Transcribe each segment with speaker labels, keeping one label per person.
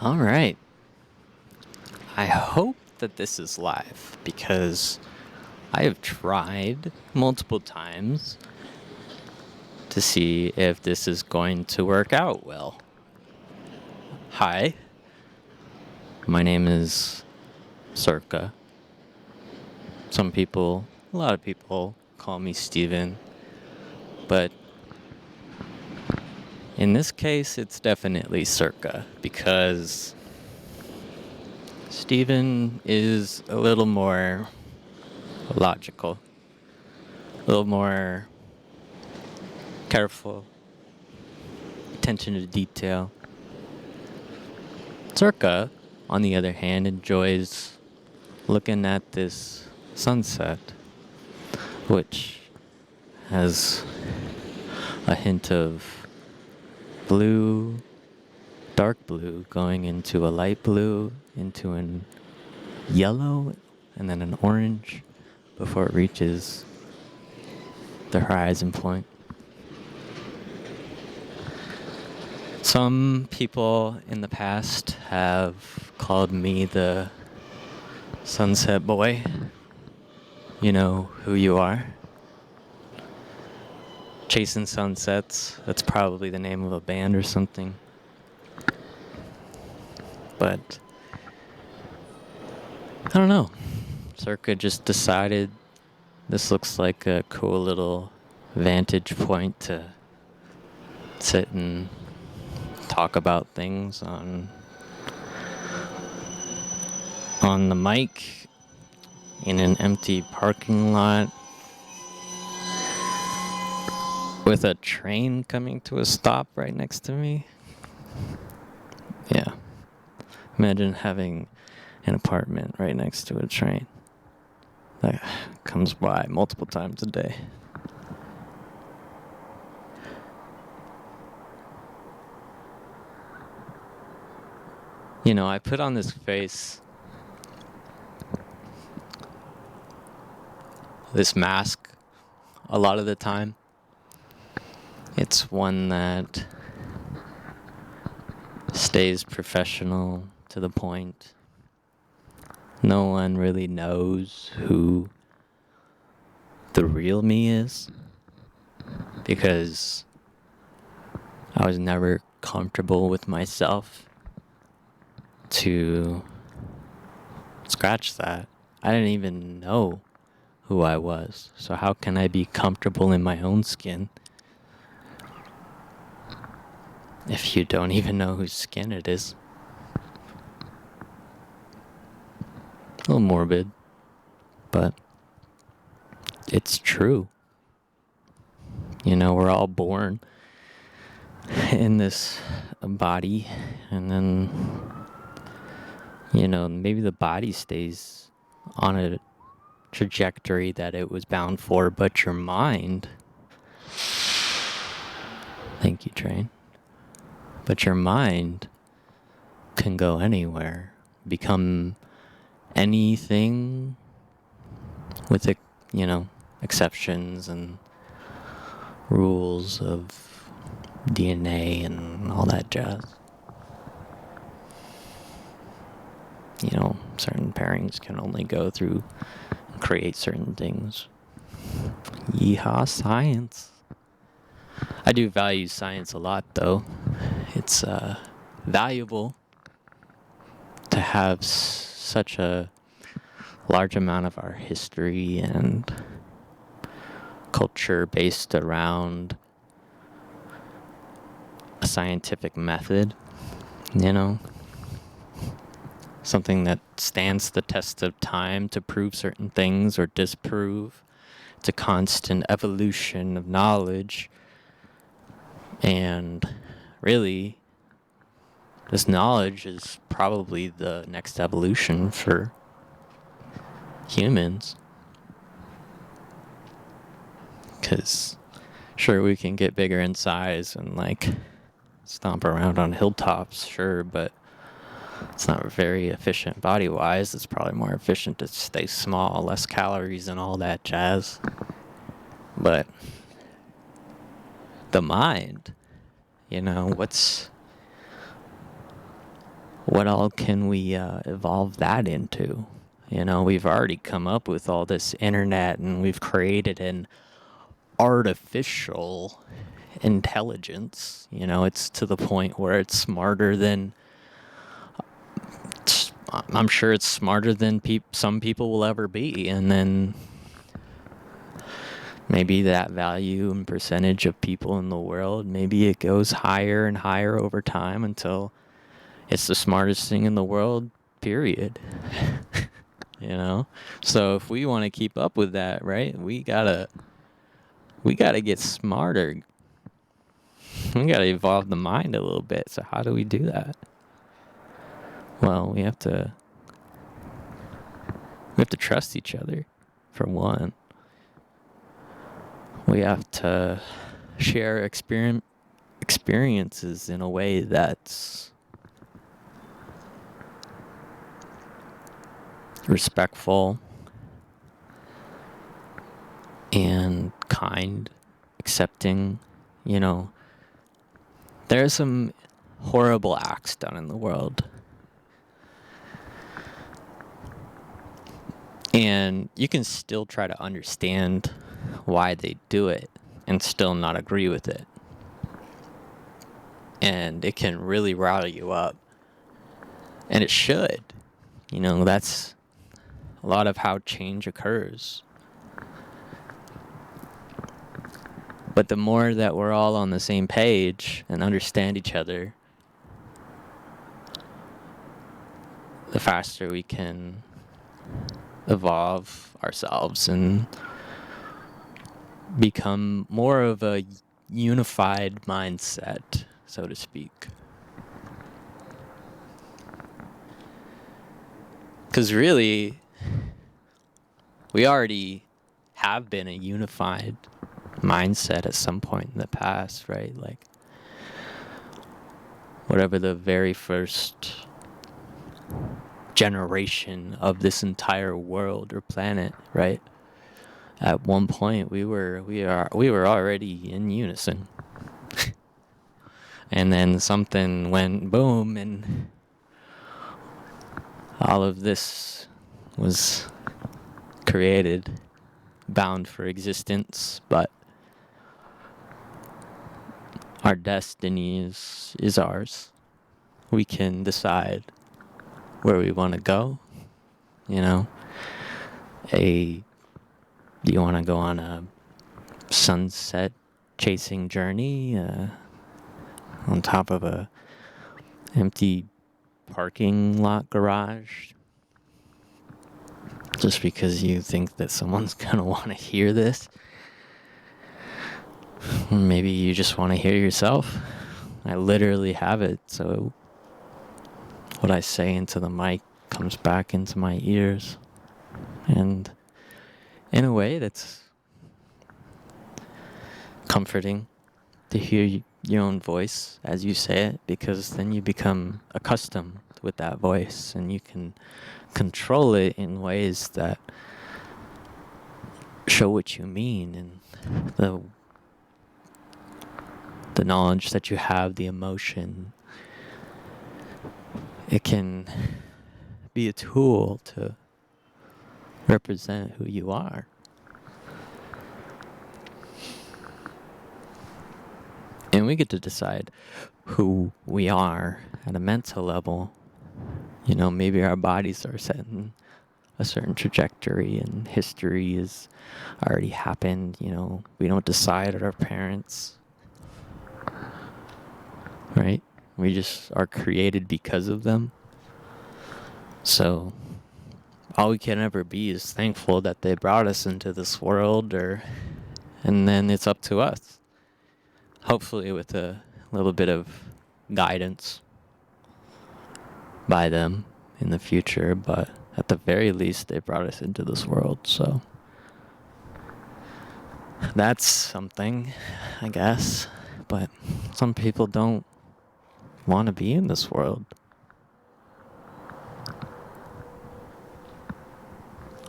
Speaker 1: All right. I hope that this is live because I have tried multiple times to see if this is going to work out well. Hi, my name is Serka. A lot of people call me Steven, but in this case, it's definitely Serka because Steven is a little more logical, a little more careful, attention to detail. Serka, on the other hand, enjoys looking at this sunset, which has a hint of blue, dark blue, going into a light blue, into an yellow, and then an orange before it reaches the horizon point. Some people in the past have called me the Sunset Boy. You know who you are. Chasing Sunsets, that's probably the name of a band or something. But I don't know. Serka just decided this looks like a cool little vantage point to sit and talk about things on the mic in an empty parking lot with a train coming to a stop right next to me. Yeah. Imagine having an apartment right next to a train that comes by multiple times a day. You know, I put on this face, this mask, a lot of the time. It's one that stays professional to the point. No one really knows who the real me is because I was never comfortable with myself to scratch that. I didn't even know who I was. So how can I be comfortable in my own skin if you don't even know whose skin it is? A little morbid, but it's true. You know, we're all born in this body, and then, you know, maybe the body stays on a trajectory that it was bound for, but your mind, thank you, train, but your mind can go anywhere, become anything with, you know, exceptions and rules of DNA and all that jazz. You know, certain pairings can only go through and create certain things. Yeehaw, science. I do value science a lot, though. It's valuable to have such a large amount of our history and culture based around a scientific method, you know? Something that stands the test of time to prove certain things or disprove. It's a constant evolution of knowledge. And really, this knowledge is probably the next evolution for humans. Because, sure, we can get bigger in size and, like, stomp around on hilltops, sure, but it's not very efficient body-wise. It's probably more efficient to stay small, less calories and all that jazz. But the mind, you know, what all can we evolve that into? We've already come up with all this internet, and we've created an artificial intelligence. It's to the point where it's smarter than, I'm sure it's smarter than some people will ever be. And then maybe that value and percentage of people in the world, maybe it goes higher and higher over time until it's the smartest thing in the world, period. So if we want to keep up with that, right, we gotta get smarter. We gotta evolve the mind a little bit. So how do we do that? Well, we have to trust each other, for one. We have to share experiences in a way that's respectful and kind, accepting. There are some horrible acts done in the world. And you can still try to understand why they do it and still not agree with it. And it can really rile you up. And it should. That's a lot of how change occurs. But the more that we're all on the same page and understand each other, the faster we can evolve ourselves and become more of a unified mindset, so to speak. Because really, we already have been a unified mindset at some point in the past, right? Like, whatever the very first generation of this entire world or planet, right? At one point, we were already in unison, and then something went boom, and all of this was created, bound for existence. But our destiny is ours. We can decide where we want to go. Do you want to go on a sunset chasing journey on top of a empty parking lot garage just because you think that someone's gonna want to hear this? Maybe you just want to hear yourself. I literally have it, so what I say into the mic comes back into my ears. And in a way, that's comforting to hear your own voice as you say it, because then you become accustomed with that voice and you can control it in ways that show what you mean, and the knowledge that you have, the emotion. It can be a tool to represent who you are. And we get to decide who we are at a mental level. Maybe our bodies are set in a certain trajectory and history has already happened. We don't decide at our parents, right? We just are created because of them. So all we can ever be is thankful that they brought us into this world, and then it's up to us. Hopefully with a little bit of guidance by them in the future, but at the very least, they brought us into this world, so that's something, I guess. But some people don't want to be in this world.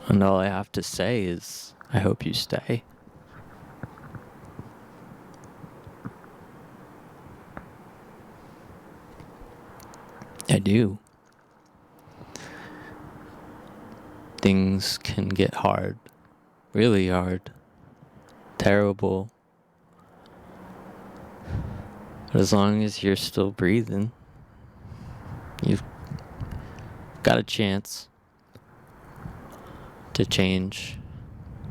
Speaker 1: And all I have to say is, I hope you stay. I do. things can get hard, really hard, terrible. But as long as you're still breathing, you've got a chance to change,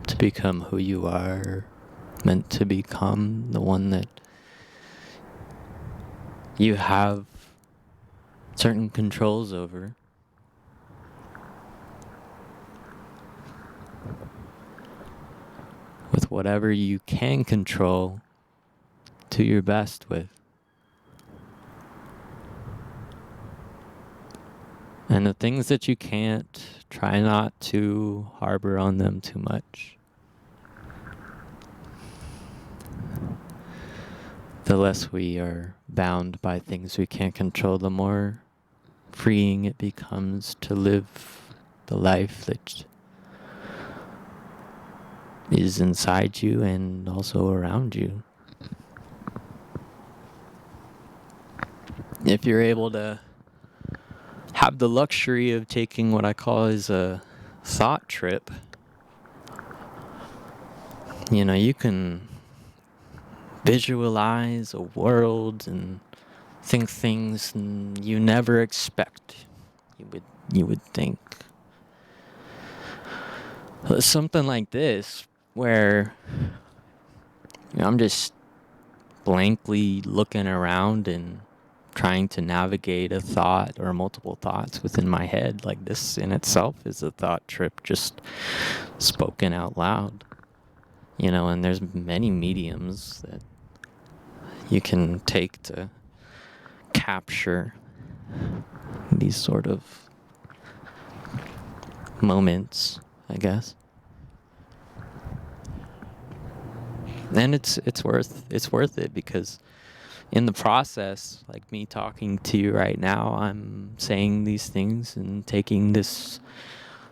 Speaker 1: to become who you are meant to become, the one that you have certain controls over. With whatever you can control, to your best with. And the things that you can't, try not to harbor on them too much. The less we are bound by things we can't control, the more freeing it becomes to live the life that is inside you and also around you. If you're able to have the luxury of taking what I call is a thought trip, you can visualize a world and think things you never expect. You would think something like this, where I'm just blankly looking around and trying to navigate a thought or multiple thoughts within my head. Like, this in itself is a thought trip, just spoken out loud. And there's many mediums that you can take to capture these sort of moments, I guess. And it's worth it, because in the process, like me talking to you right now, I'm saying these things and taking this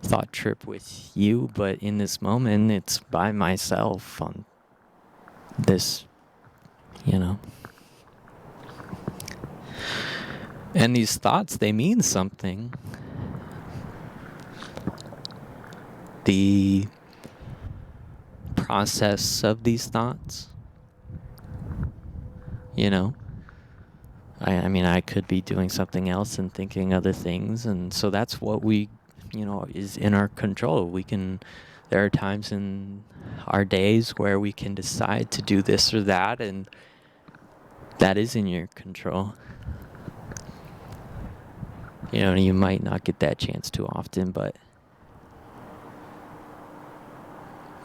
Speaker 1: thought trip with you, but in this moment, it's by myself on this, And these thoughts, they mean something. The process of these thoughts, I mean, I could be doing something else and thinking other things, and so that's what we, is in our control. There are times in our days where we can decide to do this or that, and that is in your control. You might not get that chance too often, but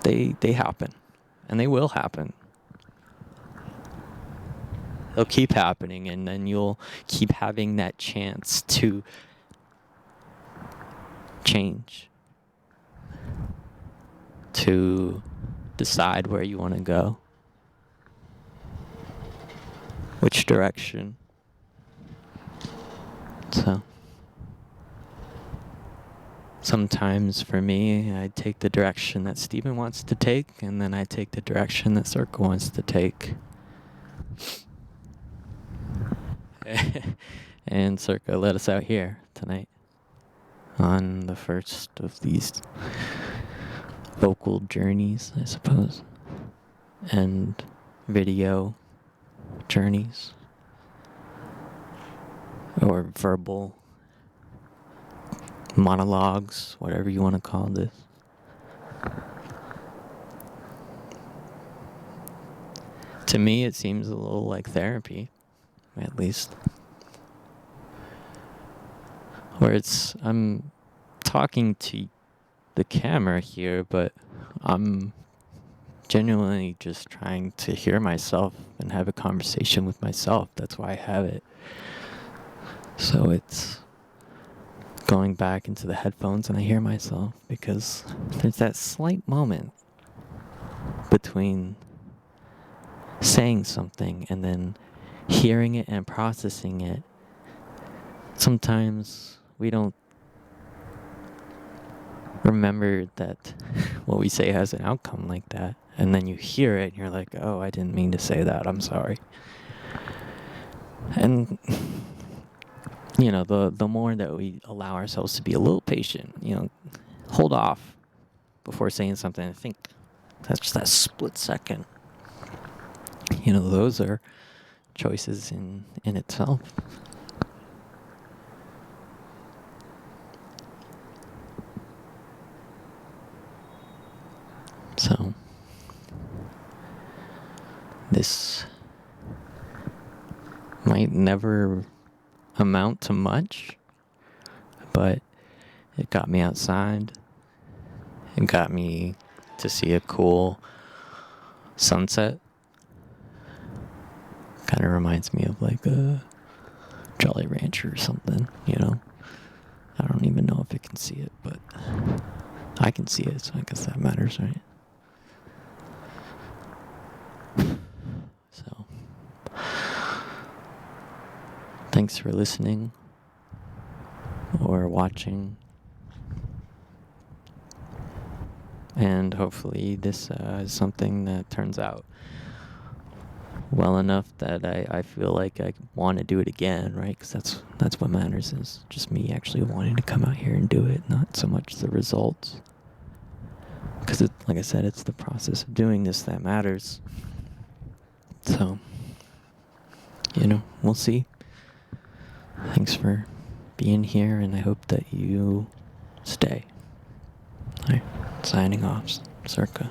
Speaker 1: they happen, and they will happen. They'll keep happening, and then you'll keep having that chance to change, to decide where you want to go, which direction. So sometimes for me, I take the direction that Steven wants to take, and then I take the direction that Serka wants to take. And Serka let us out here tonight on the first of these vocal journeys, I suppose, and video journeys, or verbal monologues, whatever you want to call this. To me, it seems a little like therapy, at least. Where I'm talking to the camera here, but I'm genuinely just trying to hear myself and have a conversation with myself. That's why I have it. So it's going back into the headphones and I hear myself, because there's that slight moment between saying something and then hearing it and processing it. Sometimes we don't remember that what we say has an outcome like that, and then you hear it and you're like, oh, I didn't mean to say that, I'm sorry. And the more that we allow ourselves to be a little patient, hold off before saying something. I think that's just that split second. Those are choices in itself. So, this might never amount to much, but it got me outside. It got me to see a cool sunset. Kind of reminds me of like a Jolly Rancher or something, I don't even know if it can see it, but I can see it, so I guess that matters, right? So, thanks for listening or watching. And hopefully this is something that turns out well enough that I feel like I want to do it again, right? Because that's what matters, is just me actually wanting to come out here and do it, not so much the results. Because, like I said, it's the process of doing this that matters. So, we'll see. Thanks for being here, and I hope that you stay. All right, signing off, Serka.